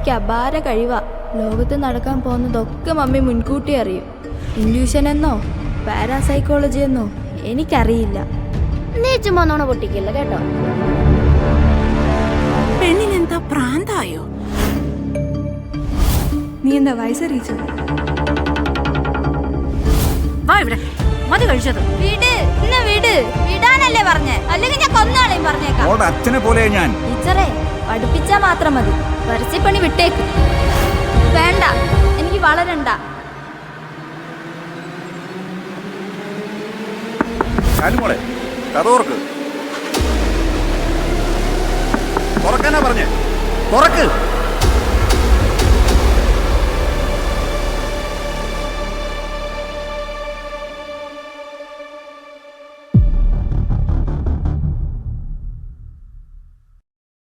എനിക്ക് അപാര കഴിവാ. ലോകത്ത് നടക്കാൻ പോകുന്നതൊക്കെ മമ്മി മുൻകൂട്ടി അറിയും. ഇൻഡ്യൂഷൻ എന്നോ പാരാസൈക്കോളജി എന്നോ എനിക്കറിയില്ല. നീ ചുമ്മാ നോണ പൊട്ടിക്കില്ല കേട്ടോ. പെണ്ണിനെന്താ പ്രാന്തായോ? നീ എന്താ വയസ്സറിയിച്ചു? വാ ഇവിടെ, മതി കഴിച്ചത്. വീട് ഇന്ന് വീട് വിടാനല്ലേ പറഞ്ഞേ, അല്ലെങ്കിൽ ഞാൻ കൊന്നാളെയും പറഞ്ഞേക്കാം. അച്ഛനെ പോലെ ഞാൻ. ടീച്ചറെ പഠിപ്പിച്ചാ മാത്രം മതി, പരസ്യപ്പണി വിട്ടേക്ക്. വേണ്ട, എനിക്ക് വളരണ്ട. മോളെ കഥ ഓർക്ക് തുറക്കാനാ പറഞ്ഞേ, തുറക്ക്.